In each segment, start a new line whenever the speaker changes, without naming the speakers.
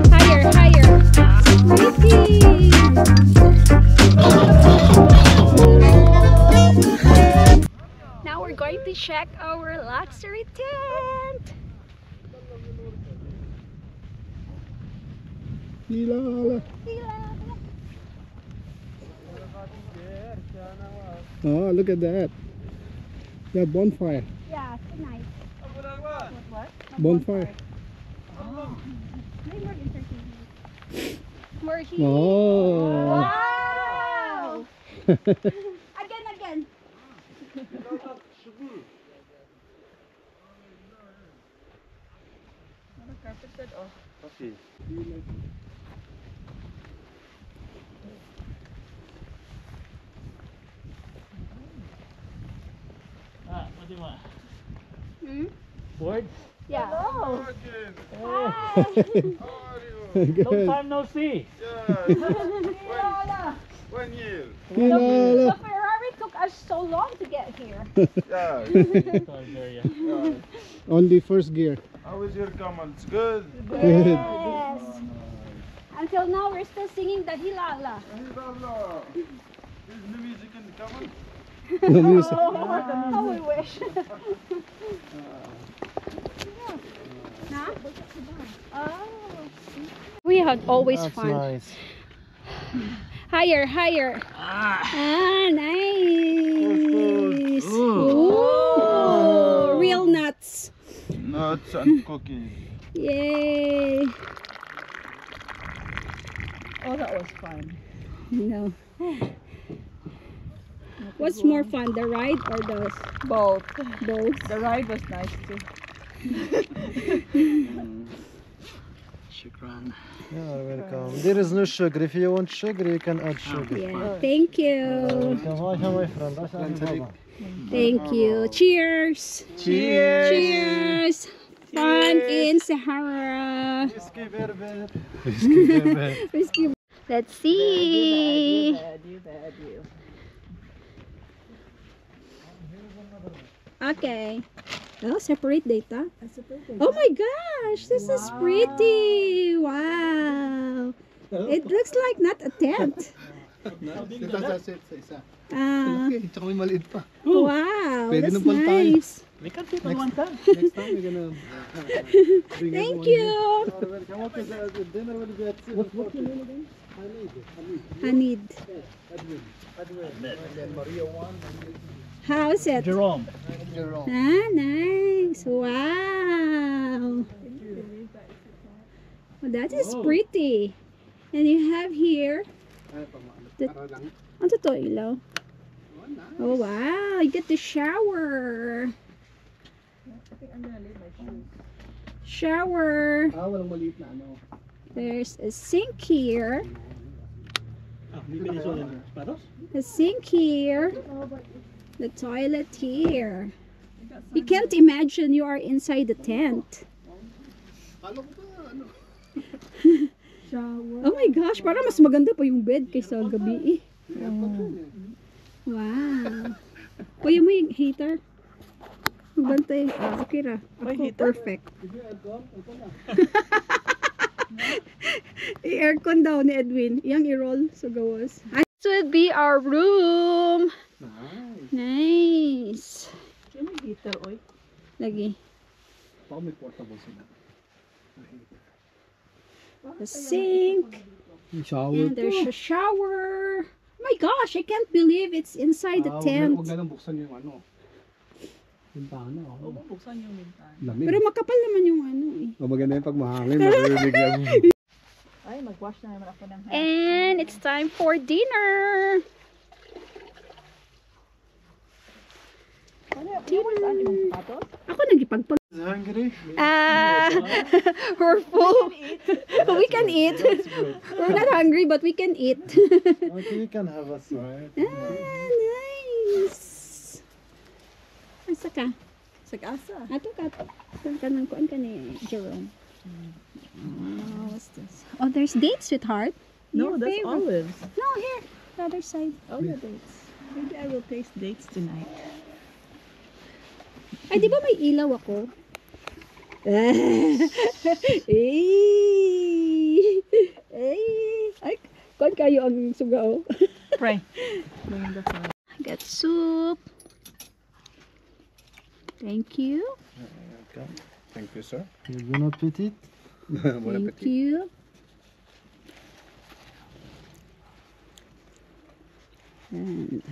Higher, higher. Pretty. Now we're going to check our luxury tent.
Oh, look at that. The bonfire.
Yeah, it's nice. What?
Bonfire.
Maybe more entertaining. More heat.
Oh.
Wow! Again.
What do you want?
Hmm?
Bored?
Yeah.
Hello
Hi.
again.
Hey,
How are you?
long
Good.
time no see.
Yeah. 1 year.
The Ferrari took us so long to get here.
Yeah.
Sorry, there, yeah.
Yeah.
On the first gear.
How is your camel? It's good.
Yes. Until now, we're still singing the Hilala.
Allah. There's no music in the camel.
No music.
How we wish. Huh? Oh. We had always fun.
Nice.
Higher. Nice. Ooh, real nuts.
Nuts and cookies.
Yay.
Oh, that was fun.
No. What's more fun, the ride or the
Both.
both?
The ride was nice too.
Shukran.
Yeah, welcome. There is no sugar. If you want sugar, you can add sugar.
Yeah. Thank you.
Welcome, my friend.
Thank you. Cheers. Cheers. Fun in Sahara. Whiskey. Let's see.
You bad.
Okay. Oh, separate data. Oh my gosh, this is pretty. Wow. It looks like not a tent. Ah,
Tsaka may maliit pa.
wow.
Pwede
That's
na pala tayo.
nice.
We can sit on one time.
Next time we're gonna bring
Thank
everyone
you.
here. Welcome. What is the dinner will be at 6 o'clock. What's your name again?
Hanid.
Then Maria 1.
How's it?
Jerome.
Jerome.
Ah, nice. Wow. Well, that is pretty. And you have here. Ano to, ilaw? Oh, wow. You get the shower. Shower.
Walang maliit na ano.
There's a sink here.
Bibili siya ng paros?
A sink here. The toilet here. You can't imagine you are inside the tent.
Kala ko ba ano?
Oh my gosh, parang mas maganda pa yung bed kaysa gabi eh. Wow. Kuya mo yung heater? Magbantay. Ah, okay ra. Ako, perfect. I-aircon daw ni Edwin. Iyang i-roll sa gawas. This would be our room. Nice.
Sino may heater, oy?
Lagi.
Baka may portable sila.
The sink.
Shower.
And there's a shower. Oh my gosh, I can't believe it's inside the tent.
Huwag na lang buksan yung ano. Bintana.
Oo, buksan yung bintana.
Lamig.
Pero makapal naman yung ano eh.
Maganda yung pag mahangin. Maririnig lang.
Ay, mag-wash na naman ako ng hands.
And it's time for dinner.
Ano yung saan yung sapatos?
Ako nagipagpag.
Hungry?
We're full. We can eat. We're not hungry, but we can eat.
Okay, you can have a side.
Nice. Asa ka?
Sag-asa.
Ato ka. Kuan ka ni Jerome. Oh, what's this? Oh, there's dates, sweetheart.
No,
Your
that's
favorite.
olives.
No, here. The other side.
Oh, the dates. Maybe I will taste dates tonight.
Ay, di ba may ilaw ako? Ay, kon kayo ang sugaw.
Pray. Bring the food.
Got soup. Thank you.
Okay. Thank you, sir.
Bon appétit.
Bon
Thank you. And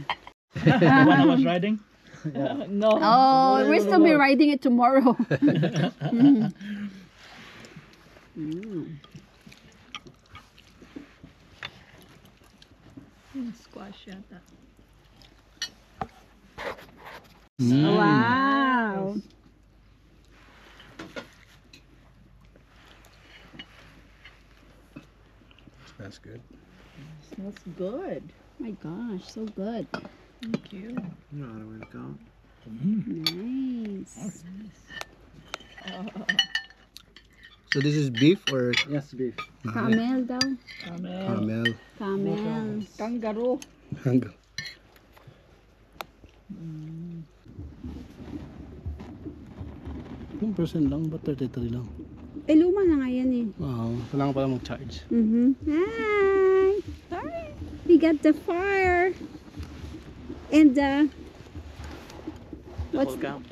When I was riding.
No.
oh, we'll still be riding it tomorrow.
Squash yata.
Wow.
That's good.
Smells good.
My gosh, so good.
Thank you.
You're welcome.
Nice.
So this is beef or
Yes, beef.
Camel daw.
caramel?
Camel.
Kangaroo.
1% lang, but 33 lang.
Eh, luma na nga yan eh.
Wow, kailangan pala mag-charge.
Hi. We got the fire. And what's
camp.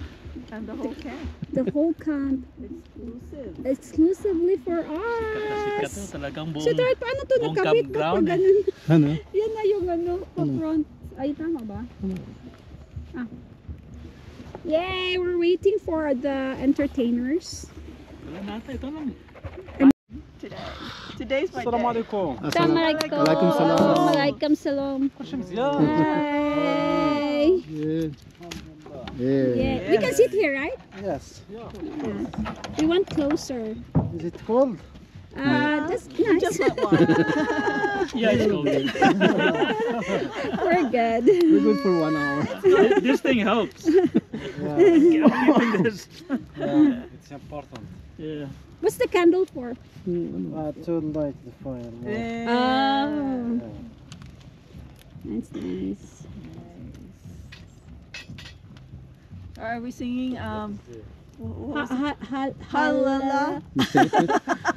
And the whole camp.
the whole camp
Exclusive.
exclusively for
Sikat
us.
talagang buong...
So, Tart, paano to
buong
nakabit mo
campground
pa
eh.
ganun?
Ano?
Yan na yung ano, pa front. Ay, tama ba? Ah. Yay! We're waiting for the entertainers.
Wala natin, ito lang.
Today. Today's my
Assalamu
day.
alaikum.
Assalamualaikum.
Walaikum salam.
Waalaikumsalam. Hi. Yeah. We can sit here, right?
Yes.
We want closer.
Is it cold?
That's nice.
Just that one.
Yeah, it's cold.
We're good.
We're good for 1 hour.
This thing helps.
Yeah.
Keeping this.
Yeah, it's important.
Yeah.
What's the candle for?
To light the fire.
Oh, that's nice.
Are we singing what was it?
Halala.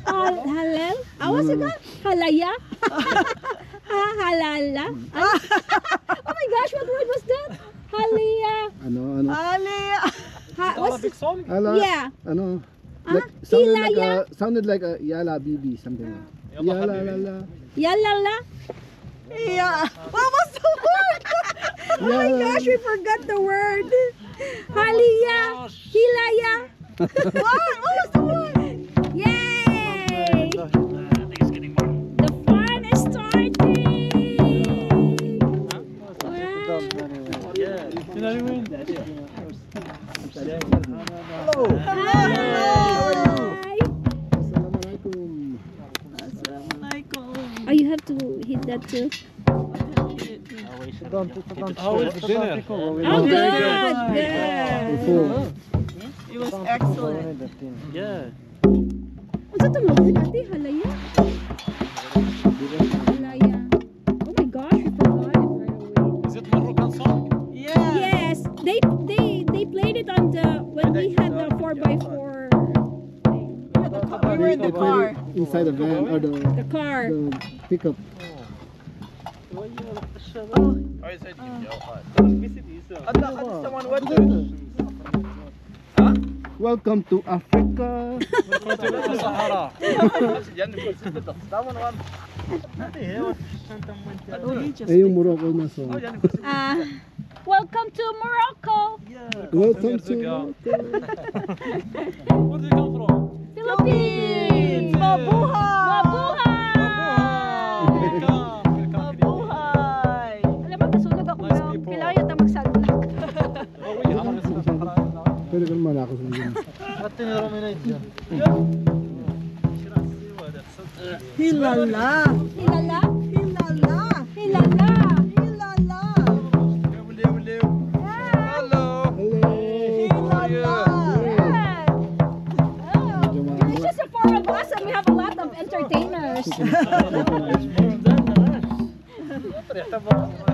Halal? What's it called? Halaya? Halala? Oh my gosh, what word was that? Halaya.
Ano?
What's the,
Ala,
yeah.
Ano?
Ah,
Sounded like a Yala Bibi, something like that. Yala la la.
Yalala?
Yeah. What was the word?
Oh my gosh, we forgot the word. Haliya. Hilaya. What was the word? Yay!
I think it's getting warm.
The fun is starting! Wow.
Yeah. You know what I mean?
Hello.
Hi!
Assalamualaikum.
Michael.
Oh, you have to hit that too.
Don't
Oh, it's dinner.
Oh, good! Good!
It was excellent.
Yeah.
Ano sa tumawag natin? Halaya? Halaya. Oh my gosh, we forgot it right away.
Is it Moroccan song?
Yeah.
Yes, they played it on the when we had the 4x4 thing.
We were in the car.
Inside the van or
The car.
the pickup. Welcome to Africa.
Oh, you just
Eh, yung Morocco na song.
Welcome to Morocco,
Welcome to
Where did it come from?
Philippines.
Mabuhay!
Mabuhay! Alam mo, nasunog ako daw. Kailangan yata magsalulak.
Pwede ka naman ako sa mga.
Hilala!
Hilala?
Hilala!
Hilala?
Hilala!
It's just the four of us and we have a lot of entertainers.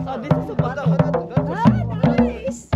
Oh, this is a bottle.
Nice!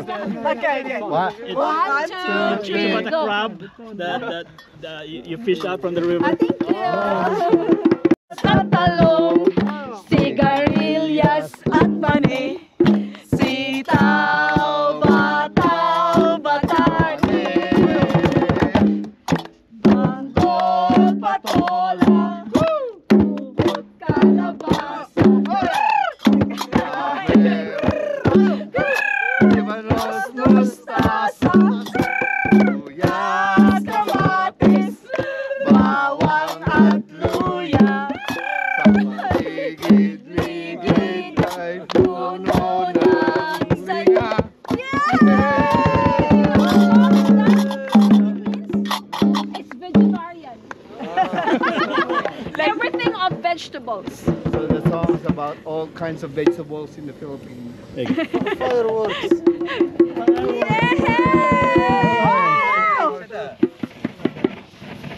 Okay.
What?
1, 2, 3,
But the
go.
crab that you fish out from the river.
Thank you.
Sa talong, sigarilyas at mani, sitaw, bataw, batani, bangkot, patola, bubot, kalabasa, mustasa, sibuyas, kamatis, bawang at luya. Ligid-ligid ay puno ng saya.
It's vegetarian. Everything of vegetables.
So the song is about all kinds of vegetables in the Philippines.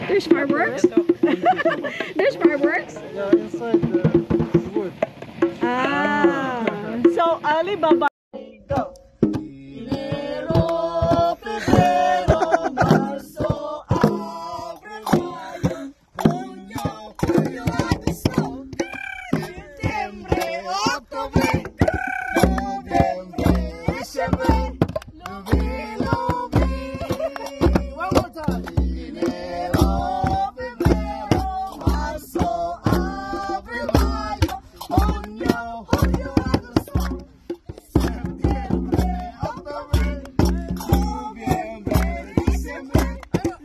There's fireworks? There's fireworks?
Yeah, inside the wood.
Ah.
So, Alibaba. Go. Enero, Febrero, Marzo, Abril, Mayo, Junio, Julio, Agosto, Septiembre, Octubre, Noviembre, Diciembre, Lubi, Lubi. One more time. Enero, Febrero, Marzo, Abril, Mayo, Junio, Julio, Agosto, Septiembre, Octubre, Noviembre, Diciembre,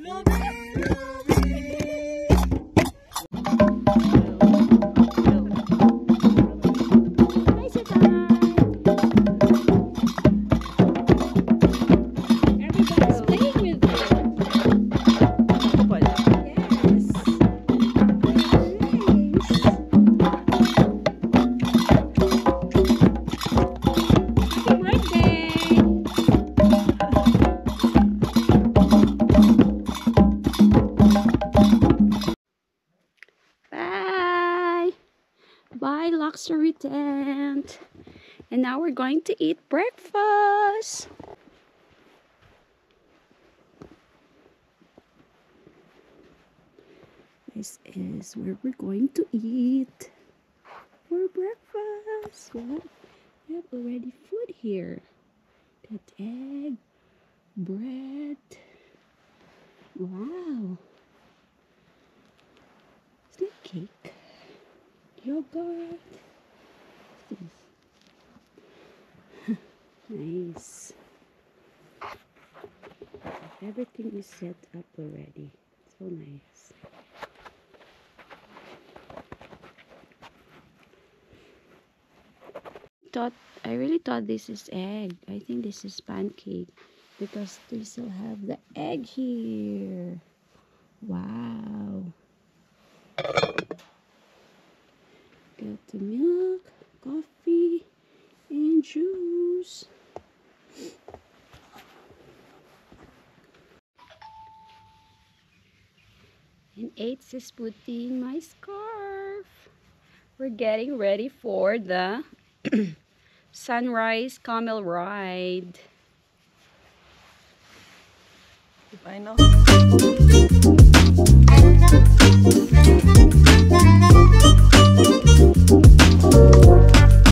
Lubi, Lubi.
Nice time. Everybody's playing with it. Yes. Nice. Happy birthday. Bye. Bye, luxury tent. And now we're going to eat breakfast. This is where we're going to eat for breakfast. What? We have already food here. Got egg, bread. Wow. It's like cake. Yogurt. What's this? Nice. Everything is set up already. So nice. I really thought this is egg. I think this is pancake because they still have the egg here. Wow. Got the milk, coffee, and juice. And Ace is putting my scarf. We're getting ready for the sunrise camel ride.
I know.